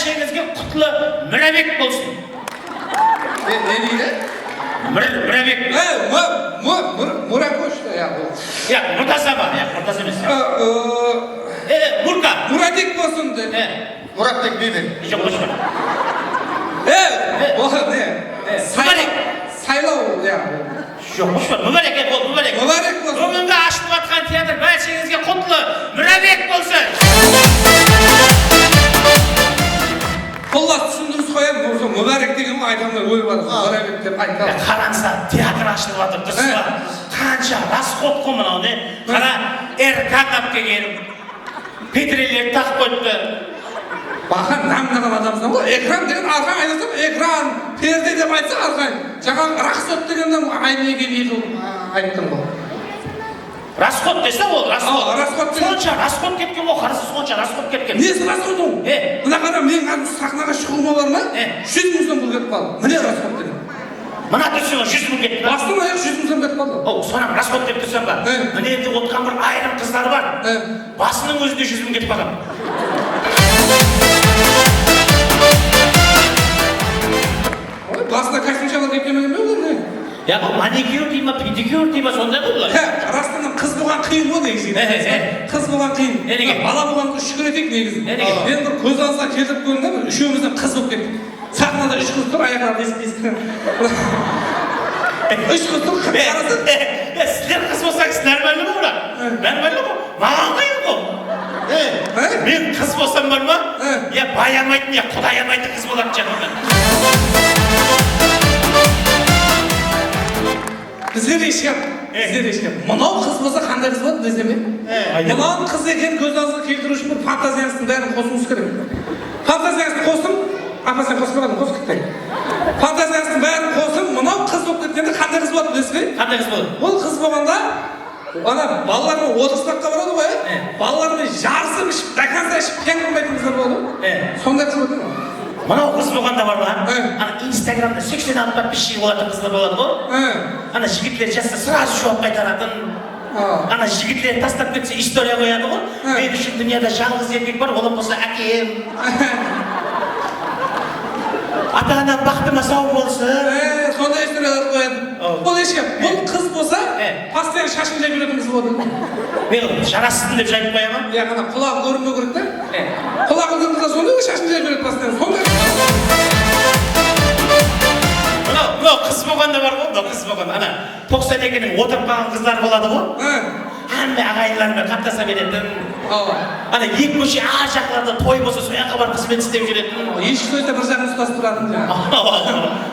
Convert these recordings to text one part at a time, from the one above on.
şeyinizge kutlu mürebek bolsun. Ne deydi? Mürebek. Murakoş da ya bu. Ya Murtaza var ya, Murtaza mesela. Murka. Muradik bolsun de. Murat'tek bilir. İşte konuşma. Bu ne? Saylov ya. Yok konuşma, mübarek bol, mübarek. Mübarek bolsun. Bugünkü açılıp atkan tiyatr barchangizga kutlu mürebek bolsun. Allah tushundirish qo'yadi bo'lsa muborak degan aytamlar o'y bor. Muborak deb aytadi. Qaransa teatr açılıp atır, dışla. Qancha rasxotqo mana qara erkaqab kelgan. Petreler taqib qo'yibdi. Bakın namdagan adamsan bu ekran degan arqa aytsam ekran perde deb aytsa arqa. Жаңа рахсот дегенде айнеге deydi aytdim bu. Расход dese o, расход. Расход. Сонша расход ketken o, qarasa сонша расход ketken. Nesi расход o? Mına qara men қазір сахнаға шығуыма бар ма? 100 мың сом кетіп қалды. Міне расход деген. Мына тұрсың 100 мың кетті. Бастан аяқ 100 мың сом кетіп қалды. О, сонан расход деп тұрсың ба? Міне енді отқан бір айрым қыздар бар. Басының өзінде 100 мың кетіп қалған. Басына костюмшалар кепкенмеген бе олар не? Ya bu manikür değil mi, pedikür değil mi, sonunda buldular. Расынан қыз болған қиын ғой негізі. Қыз болған қиын. Бала болған шүкір етейік негізі. Мен бір көз алса келтіріп көрдім де үшеумізден қыз болып кеттік. Сахнада 3 қыз тұр, аяқтары есік-есік. 3 қыз тұр, қарасın. Sizler kız olsanız нормально mı bırak? Нормально mı? Mağan kıyım bu. Ben kız olsam var mı? Ya bayamaydın ya kudayamaydın kız olarak canım ben. Bizler ешкем. Мынау қыз болса қандай қыз болады білесің бе? Мынау қыз екен көз алдыңызға келтіру үшін бір фантазияңыздың бәрін қосуыңыз керек. Фантазияңызды қостым, апа сен қосып қос кетті. Фантазияңыздың бәрін қосып, мынау қыз болып кеткенде қандай қыз болады білесіз бе? Қандай қыз болады? Ол қыз болғанда ана балалармен отырыспаққа барады ғой, балалармен жарысып ішіп, до конца ішіп пен қылмайтын қыздар болады ғой. Сондай қыз болады ма? Мынау қыз болғанда бар ма? Ана инстаграмда 80-60 şey болатын қыздар болады ғой. Ана жігітлер жазса сразу жауап қайтаратын. Ана жігітлер тастап кетсе история қояды ғой. Мен үшін дүнияда жалғыз еркек бар, ол болса әкем. Ата-анам бақытыма сау болсын. Сондай историялар қояды. Бұл ешкім, бұл қыз болса, постоянно шашын жайып жүретін қыз болады. Мен жарассын деп жайып қоямын. Я ғана құлағы көрінбеу керек та. Құлағы көрінбеу сондай шашын жайып жүреді постоянно. Сондай Мынау қыз болғанда бар ғой, қыз болғанда. Ана 92-нің отырып қалған қыздар болады ғой. Әмме ағайындарымен қаптаса беретін. Ана екі көше ар жақларда той болса сояққа бар қызмет істеп жүретін. Ешкі тойда бір жағын ұстасып тұратын.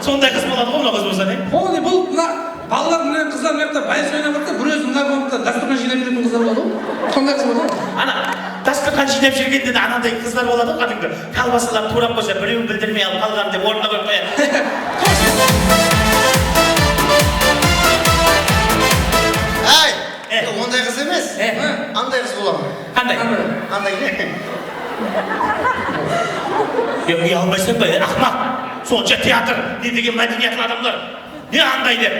Сондай қыз болады ғой, мына қыз болса не? Бұл мына балалар мен қыздар мен байыс ойнап жатса бір өзі мына болғанда дастархан жинап жүретін қыздар болады ғой. Сондай қыз болады ғой. Ана дастархан жинап жүргенде де анандай қыздар болады ғой, кәдімгі колбасалар турап қойса біреуін білдірмей алып қалған деп орнына қойып қояды. Ондай қыз емес. Андай қыз боламын. Қандай? Андай не? Ұялмайсың ба, ақмақ. Сонша театр, не деген мәдениетті адамдар. Не андай деп?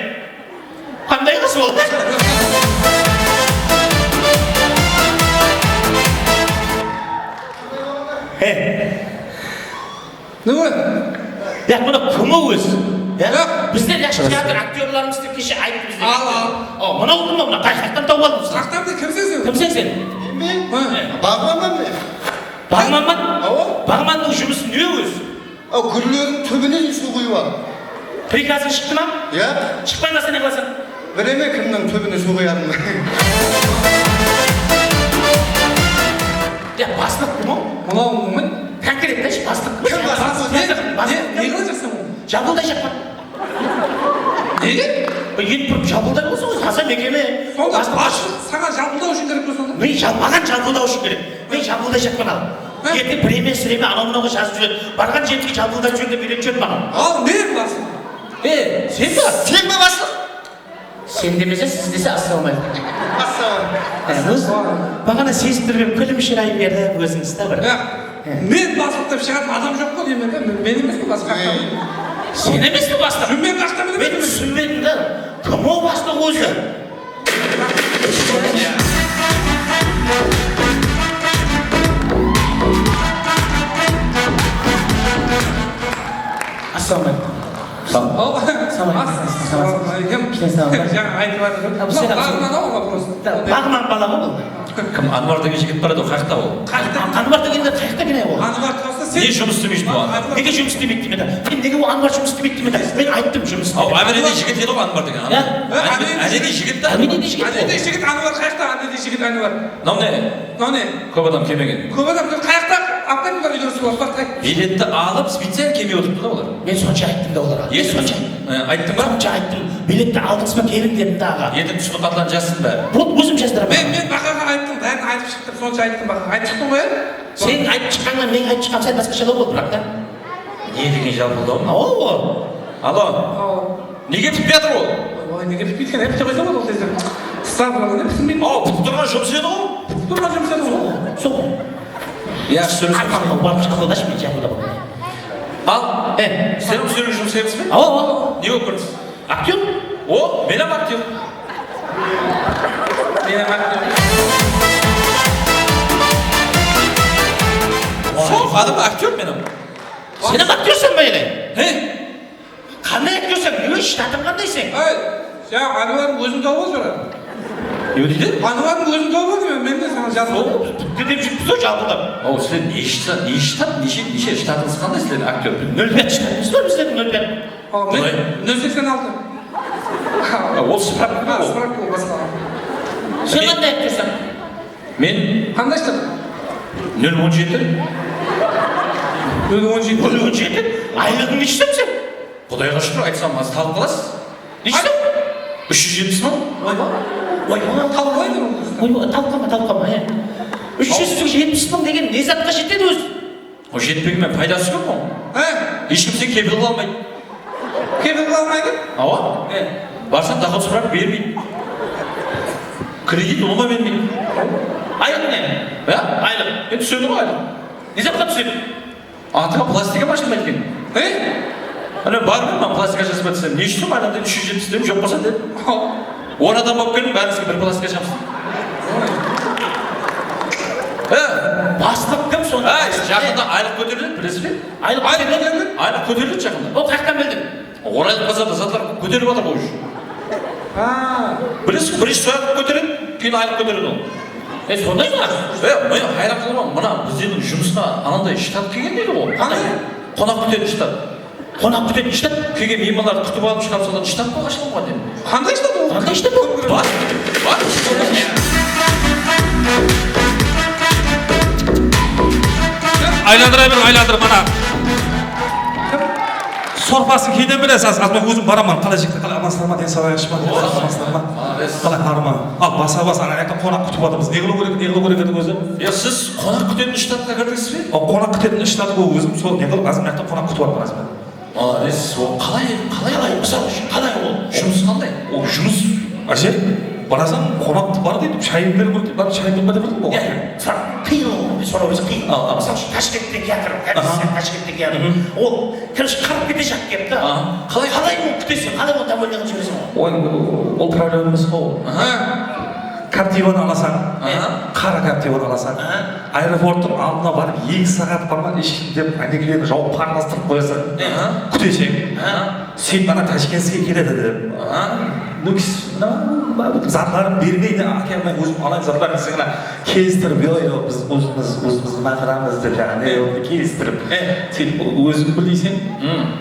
Қандай қыз болды? Ne var? Ya bunu kımı öz. Bizler yaxşı teatr aktörlarımız da kişi ayıp bizde. Al. Buna oldun mu buna? Kaçmaktan tavuk aldın mısın? Ақтамды кім сен? Kim sen? Ben? Bağlamam mı? Bağmanman? Ava? Bağmanның жұмысы не өз? Güllerin tübüne su koyuyor. Приказың шықты ма? Ya? Шықпаймаса не қыласың? Vereme kimden tübüne su koyarım. Ya бастық кім ол? Мынау ма? Конкретно бастық кім? Кім бастық? Не қылып жатсың ол? Жабылдай жақпан. Неге? Енді тұрып жабылдай болсын ғой, таза мекеме. Сонда басшылық саған жабылдау үшін керек пе сонда? Мен маған жабылдау үшін керек. Мен жабылдай жақпан ал. Ертең премия-сіреме анау-мынауға жазып жүреді. Барған жерге жабылдай жүр деп үйретіп жүреді маған. Ал мен басым. Сен ба? Sen mi başlık? Сен демесе, сіз десе ассалаумағалейкум. Assalamu. Бағана сезіп тұрген күлімшір ай берді өзіңіз та бір. Мен басып деп шығатын адам жоқ қой деймін де, мен емес пе басып қақтамын. Сен емес пе бастық? Мен қақтамын Мен түсінбедім да. Кім ол бастық өзі? Жаңа айтып жатыр. Бағынан алма просто. Бағынан бала ғой бұл. Кім Анвар деген жігіт бар еді ғой, қаяқта ол? Анвар дегенде қаяқта екен ол? Анвар тұрса сен... Не жұмыс істемейді бұл Анвар? Неге жұмыс істемейді демеді? Мен неге ол Анвар жұмыс істемейді демеді? Мен айттым жұмыс Ау, істемейді. әміреді жігіт еді ғой Анвар деген. Әміреді жігіт та. Әміреді жігіт. Әнеде жігіт Анвар қаяқта? Әнеде жігіт Анвар. Мынау не? Мынау не? Көп адам келмеген. Көп адам қаяқта? Автомобиль үйлерісі бар, бақтай. Билетті алып, специально келмей отырыпты да олар. Мен сонша айттым да оларға. Мен сонша Айттың ба? сонша айттым. Билетті алдыңыз ба келіңдер дағы. Ертең түсті қатылан жазсын ба? Бұл өзім жаздырамын. Мен бақаға айттым, бәрін айтып шықтым, сонша айттым бақаға. Айтып шықтым ғой, Сен айтып шыққаннан мен айтып шыққам, сәл басқашалау болды бірақ та. Не деген жалпылдау? Ау. Алло. Неге бітпей жатыр ол? Ой, неге бітпейткен, әпте қойса ғой ол кезде. Стабылығы не бітсінбейді? Ау, бітіп тұрған жұмыс еді ғой? Тұрған жұмыс еді ғой. Сол. Жақсы сөйлесіп. Арқамға барып шақылдашы мен жағында бар. Ал, сен өздерің жұмыс етесің бе? Ау. Не болып көрдіңіз? Актер? О, мен актер. Менің актер. Сол адам актер менің. Сен актерсің ба еле? Қандай актерсің? Өй, штатың қандай сен? Жаңа Ануардың өзін тауып ал жора. Не дейді? Ануардың өзін тауып ал мен де саған жазып. Деп жүріпті ғой жалпылап. О, сіздер не штат, неше штатыңыз қандай сіздер актер? 05 штатымыз бар біздердің 05. Мен 086. Ол справка ма ол? Справка ол басқа. Сен қандай актерсің? Мен Қандай штат? 017. 017. 017? Айлығың нешесің сен? Құдайға шүкір айтсам аз талып қаласыз. Нешесің? 370 мың. Ой, оны Талқылайды ол. Ой, талқылама. 370 мың деген не затқа жетеді өзі? О, жетпегенмен пайдасы көп қой. Ешкім сен кепіл қыла алмайды. Кепіл қыла алмайды? Ауа? Барсаң дақыл сұрап бермейді. Кредит оңға бермейді. Айлық не? Айлық. Мен түседі ғой айлық. Не затқа түседі? Атыға пластика машина екен. Ана бармын мен пластика жасап жатсам, не үшін айлықта 370 дедім, жоқ болса дедім. 10 адам болып келдім, бәріңізге бір пластика жапсың. Бастап кім сонда? Жақында айлық көтеріледі, білесіз бе? Айлық көтеріледі? Айлық көтеріледі жақында. Ол қаяқтан білдің? Орайлық базарда затлар көтеріп жатыр ғой уже. Білесіз, бірінші сояқып көтереді, кейін айлық көтереді ол. Сондай ма? Мен хайран қаламын, мына біздердің жұмысқа анандай штат келген дейді ғой. Қонақ күтетін штат. Қонақ күтетін штат? Келген меймандарды күтіп алып шығарып салатын штат па ашылған деймін. Қандай штат ол? Қандай штат ол? Бар. Айландыр, мана. Сорпасын кейден білесіз, аз мен өзім барамын, қалай жекті, қалай амансыздар ден сау аяқшы ма, амансыздар ма, қалай арман. Ал баса-баса, ана жақта қонақ күтіп жатырмыз, не қылу керек еді өзі? Сіз қонақ күтетін штатқа кірдіңіз бе? Қонақ күтетін штат бұл өзім, сол не қылып, аз мен жақта қонақ күтіп жатырмын аз мен. Молодец, ол қалай, мысалы, қалай ол? Жұмыс қандай? Ол жұмыс, әше, барасың, қонақ бар дейді, шайын беру керек, бар шайын беру деп тұрдым ғой. Қиын ол, соны өзі қиын. Мысалы үшін Ташкентте театр, Ташкентте театр. Ол, короче, қарып кете жақ келіп та. Қалай ол күтесің, қалай ол довольно қылып жібересің ол? Ой, ол проблема емес қой. Каптиваны аласаң, қара каптиваны аласаң, аэропорттың алдына барып 2 сағат барма ешкім деп әнекелерді жауып параластырып қоясың, күтесең, сен ана Ташкентке келеді деп. Затларын бермейді, әкеммен өзім алайын затларын сен ғана келістіріп, біз өзімізді мақырамыз деп жаңағы келістіріп, сен өзің білдейсің,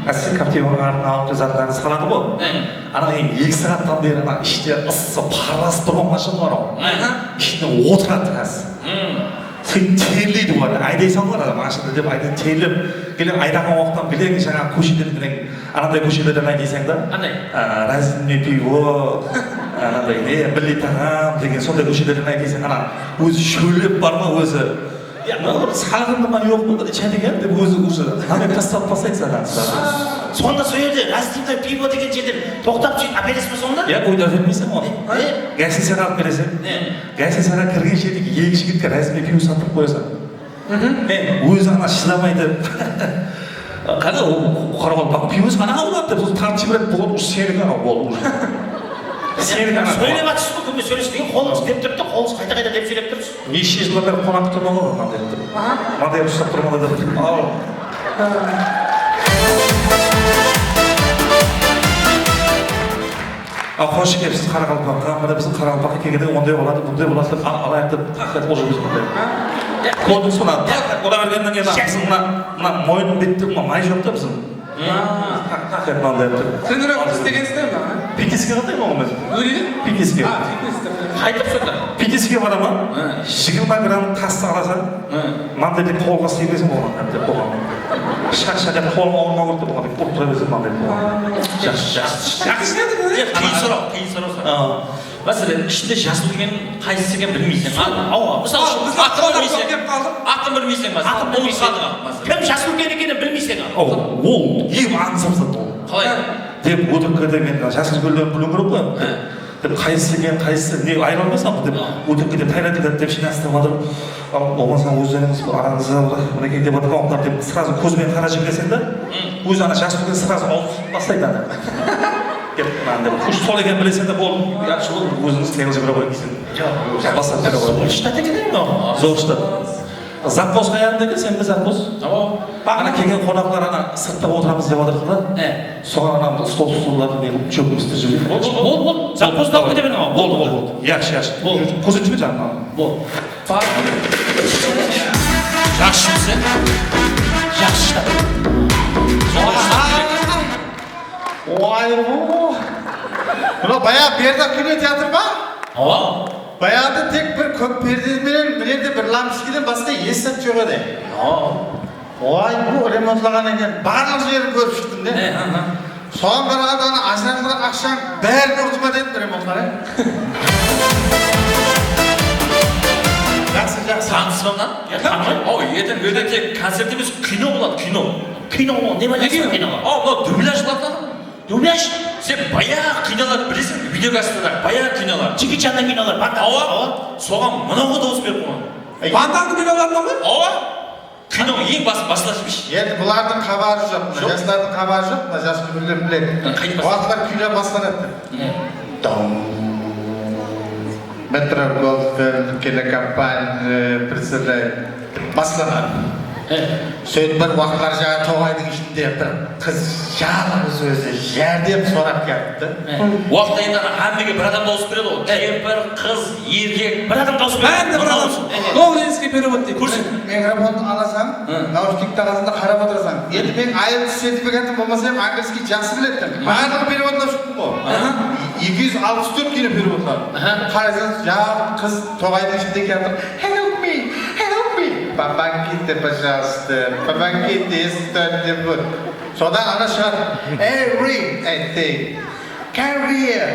сен каптиваның артына алып затларын салады ғой, ана 2 сағаттан бері ана іште ыссы параласып тұрған машина бар ғой, ішінде отырады қазір. Сен терлейді ғой, айдайсың ғой машина деп айдайын терлеп, келем айдаған уақыттан білең жаңағы көшелерін білең, анандай көшелерден айдайсың да? Қандай? Разный пиво, анандай не, білей тағам деген сондай көшелерден айдайсың, ана өзі шөлеп бар ма өзі? Сағынды ма жоқ болды чәдеген деп өзі ана тастап тастайды саған. Сонда сол жерде разный пиво деген жерден тоқтап сөйтіп әпересіз бе сонда? Ойда бермейсің оны. Гостиницаға алып келесің. Гостиницаға кірген жердегі 2 жігітке разный пиво сатып қоясың. Өзі ана шыдамайды. Қана қарап пивосы қана алады деп сосын тартып жібереді, бұл сенің анау болды уже. Сөйлеп жатсыз ғой, көбіне сөйлеспеген қолыңыз деп тұрып та қолыңыз қайта деп сөйлеп тұрсыз. Неше жылдан бері қонақ тұрмын ғой мынандай деп. Мынандай ұстап тұрмын деп. Hoş gelipsiz Qaraqalpaqqa. Mana bizim Qaraqalpaqqa kelgende onday bo'ladi, bunday bo'ladi deb alaytib taqat o'zimiz bunday. Kodni sunat. Ola bergandan keyin mana mo'yin bitdi, may yo'qda bizim. Taqat bunday deb. Trenirok istegansizmi? Pikiska qataymi o'g'lim? O'ylaydi? Pikiska. Fitnessda. Qaytib so'klar. Pikiska boraman. 20 gram tasta olasan. Manda deb qo'lga siylasan bo'ladi deb qo'ygan. Shaq-shaq deb qo'lga olmoq deb bo'ladi. O'tiraversan manda deb. Yaxshi dedi. Qiyin so'roq. Masalan, ishda jasur degan qaysi ekan bilmaysan. Misol Biz aql bilmaysan. gap qoldi. Aql bilmaysan masalan. Aql bilmaysan. Kim jasur ekanligini bilmaysan. Ol yem ansabsa Qalay? deb o'tirib men jasur guldan pulim ko'rib qo'yam. Deb qaysi ne ayronmasan deb o'tirib tayyorladi deb shinastirmadim. Bo'lmasa o'zingiz bu arangizni buniki deb o'tirib deb sразу ko'zmen qarashib desangda o'zi ana jasturga sразу olmaslaydi. Gap manda xush so'lagan bilasanda bo'l yaxshi bo'l o'zingiz tegizib bera qo'yingizlar. Yo'q, bosib bera qo'ying. Shtat ekanmi? Zo'r shtat. Zappos qayerdagi senda zappos? Ana kelgan qo'noqlar ana sirtda o'tiramiz deb o'tirdilar. So'ng ana stollarni cho'kimiz tizilib. Bo'l. Zaposda o'qida bering. Bo'ldi. Yaxshi. Ko'zingizni janna. Bo'l. Yaxshimisiz? Yaxshi shtat. Vay bu. Buna bayağı bir yerde kino tiyatr var. Bayağı da tek bir kök perdesinden bir yerde bir lampiskiden başka esat yok edi. Vay bu remontlagan ekan. Barliq yerini ko'rib chiqdim-da. So'ng qaraganda ajrashlar akşam bärini urtma deb remontlar. Yaxshi. Tanısmamdan? Tanımayman. Yeter, bu yerda tek konsertimiz kino bo'ladi, kino. Kino nima deyapsan kino? Bu dublyaj bo'ladimi? Dublyaj? Sen bayağı kinolar bilasanmi? Video gazetlar, bayağı kinolar. Jackie Chan'dan kinolar. So'g'an bunaqa da'voz berib qo'yaman. Bandandı binolardanmı? Kino eng başlaşmış. Endi bularning xabari yo'q. Yoshlarning xabari yo'q. Yoshlar biladi. Vaqtlar kino boshlanadi. Metro Goldwyn telekompaniya представляет boshlanadi. Söyledi bir vaqtlar jağı to'g'ayning ishida bir qiz yalnız o'zi yer deb so'rab keldi. Vaqtda endi hammaga bir odam da'voz beradi. Kempir, qiz, erkak Bir adam da'voz beradi. Ben de bir adam. Lovrenskiy perevod deydi. Ko'rsin. Mikrofonni olasan, naushnik taqasida qarab o'tirasan. Endi men IELTS sertifikatim bo'lmasa ham angliyskiy yaxshi biladim. Barliq perevodlar shu bu. 264 kilo perevodlar. Qarasangiz, ya qiz to'g'ayning ishida keldi. Help me. Помогите, пожалуйста. Помогите, что-нибудь. Sodan ana şart. Come here.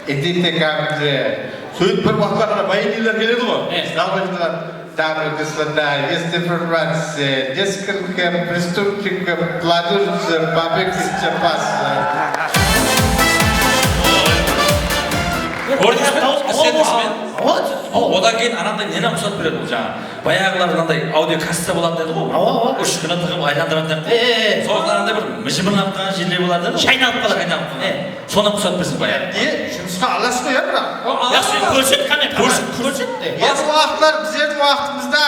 Idite kamde. Söğüt bir vaqtlarda bayınlar geledi o. Dalgıçlar. Дамы и господа, есть информация. Несколько преступников планируется побег из Чапаса. Odan keyin anандай neni ruxsat beradi u жаңа. Bayağılar anандай audio kasseta bo'ladi dedi u. O'sha kuni taqib aylantiradi. So'zlarida bir mijimlaqqa jilli bo'ladi. Chaynalib qoladi. Sona ruxsat bersin bayağı. Şunusqa alasını ya bırak. Yaxshi ko'rsin, qanday ko'rsin. Bu vaqtlar bizning vaqtimizda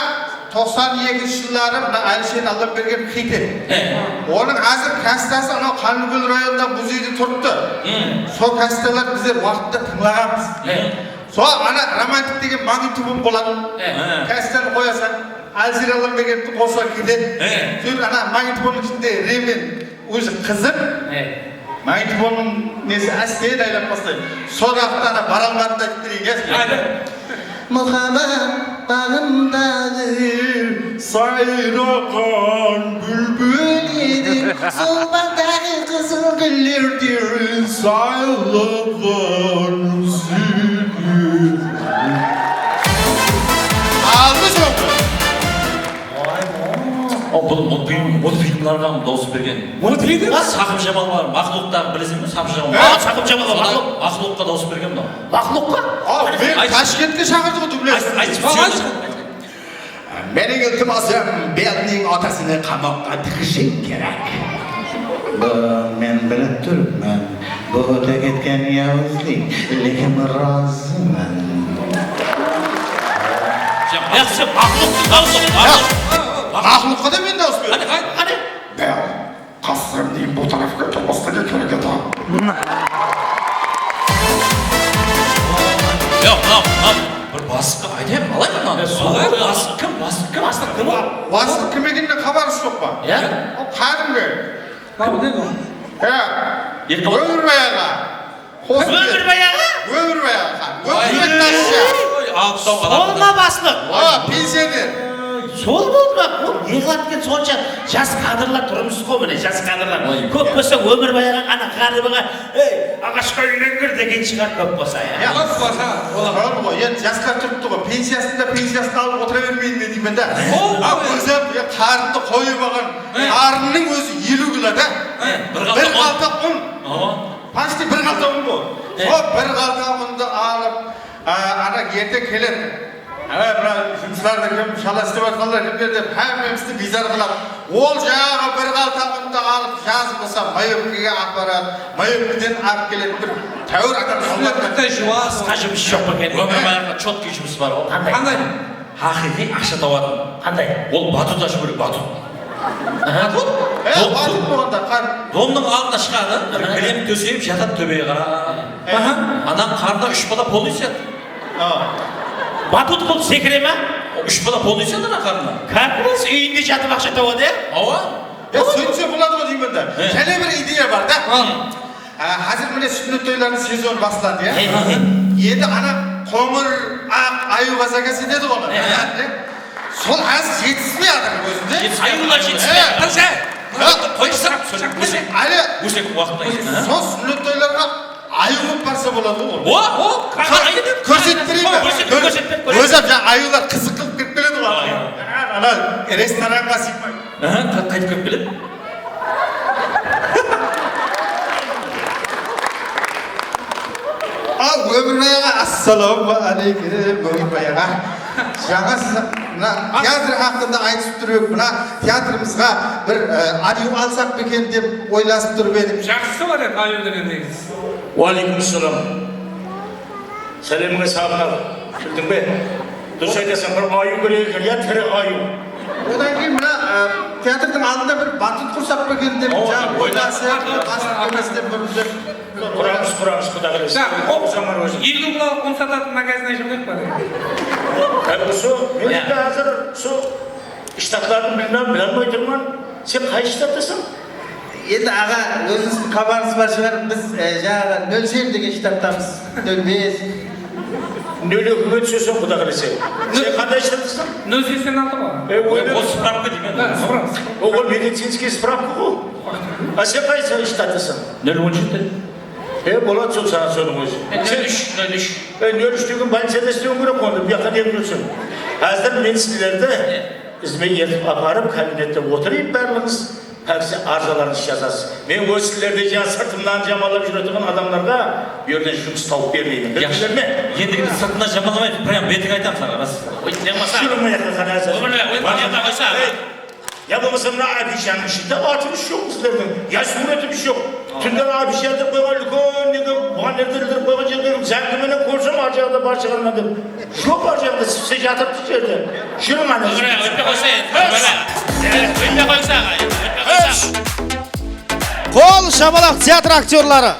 92-yillarda buna Alisher Allobergen hit edi. Onun hozir kastasi ana Qanlugul rayonida muzeyda turibdi. So kastalar bizlar vaqtda tinglaganmiz. So ana romantik degan magnitofon bo'ladi. Kastani qo'yasan, Alisher Allobergenni qo'shsa ketadi. So'ng ana magnitofonning ichida remen o'zi qizib, magnitofonning nesi astay aylab boslaydi. So vaqtda baralganda aytdiringiz. Muhammad bağımdadır, sayrakan bülbülleri, solmadaki kızıl güllerdir, sayrakan sülür. Almış oldu. Multfilmlarga ham da'voz bergan. Multfilm? Saqib Jamal var, Maxluqdan bilasizmi? Saqib Jamal. Saqib Jamal var. Maxluqqa da'voz bergan bu. Maxluqqa? Ben Toshkentga chaqirdim dublaj. Mening iltimosim, Belning otasini qamoqqa tiqishi kerak. Men bilib turibman, bu o'ta ketgan yovuzlik, lekin roziman. Yaxshi, Maxluqqa da'voz ber. Maxluqqa da men da'voz beraman. Hadi. Bel, qasrimning bu tarafga to'g'risida kerak edi. Bastık kim ekenine habarı yok mu? Ya? O kadimgi. Ha bu ne bu? Ömür bayağı. Ömür bayağı? Ömür bayağı. Ömür taşıya. Olma baslık. O pensioner. Sol oldu bak. O yığılatken sonca jas kadırlar turmuş komune jas kadırlar. Köp bolsa ömür bayağı ana garibine ey ağaçka üylengir degen çıkar köp bolsa ya. Bak basa. Olur mu? Ya jaskar tuttu mu? Pensiyasını alıp otura vermeyin dedim ben de. Ha özüm ya karnını koyup bakın. Karnının özü 50 kilo da. Bir kalta un. Paştı bir kalta un bu. O bir kalta unu alıp ana yerde gelir. Evet, şunlar da kim şalasını batkanlar kim derdi, hemimizni bizar kılap. Ol jağa bir kalta unu alıp yazıp olsa mayöpkiga akbarat, mayöpkiden ak gelir bir tavır adam Sünnetlikte şivas. Kaçım iş yok bak endi. Ömür bayağı çok gücümüz var o. Qanday? Haqiqiy ақша табады. Qanday? Ол батут ашу керек, батут. Batut? batut болғанда қар. Домның алдына шығады, кілем төсеп жатады төбеге қарап. Анан қарда 3 бала пол үйседі. Batut бұл секіре ма? 3 бала пол үйседі ана қарына. Kalkınız үйінде жатып ақша табады ya? Ава. Ya söylese болады ғой деймін да. Және бір идея бар да. Қазір міне сүннет тойларының сезоны басталады ya. Енді ана қоңыр ақ аю қазагасы деді ғой. Сол аз жетіспей жатыр өзінде. Аюлар жетіспей жатыр. Қойсақ, Әлі өсек уақытта. сол сүннет тойларға аю болып барса болады ғой. О, қарайды. Көрсеттерейін бе? Көрсетпе. Өзі аюлар қызық қылып кетіп келеді ғой. Ана ресторанға сыймай. Қайтып келіп келеді. Al Ömürbayağa assalamu aleykum Ömürbayağa. Жаңа сіз мына театр хақында айтып тұрып ек, мына театрымызға бір аю алсақ па екен деп ойласып тұрып едім. Жақсы бар еді аю деген негіз. Уалейкумассалам. Сәлеміңе сағынар. Білдің бе? Дұрыс айтасың, бір аю керек екен, я тірі аю. Одан кейін мына театрдың алдында бір батут құрсақ па екен деп жаңа ойласып, басып кеместен бұрындап. Құрамыз, құда қалайсың. Заман өзі. 50 кулак un сататын магазин ашып кетіп бар. Осы, мен де қазір со штаттарын біле алмай тұрмын. Сен қай штаттасың? Енді аға, өзіңіздің хабарыңыз бар шығар, біз жаңағы 07 деген штаттамыз. 05. Нөлеуге түсесің, құда қалайсың. Сен қандай штаттасың? 086 ғой. Ол справка деген. Ол медицинский справка ғой. А сен қай штаттасың? 017. Болады сол саған соның өзі. 03 деген больницада істеуің керек онда, бұл жаққа не білесің. Қазір мен сіздерді ізіме ертіп апарып, кабинетте отырайын барлығыңыз, қазір арзаларыңыз жазасыз. Мен өз сіздерді жаңа сыртымнан жамалап жүретін адамдарға берден жұмыс тауып бермеймін. Білдіңіздер ме? Ендігіді сыртына жамаламайды, прям бетің айтамын саған, рас. Жүріңме жаққа қана Я болмаса мына Абишаның ішінде атымыз жоқ сіздердің, я суретіміз жоқ. Түнден Абишадыр қойған үлкен неге баннерлер қойған жерден зәңгіменен көрсем ар жағында бар шығарма деп. Жоқ ар жағында сіз жатырды жерде. Жүрің ана. Қол шабалақ театр актерлары.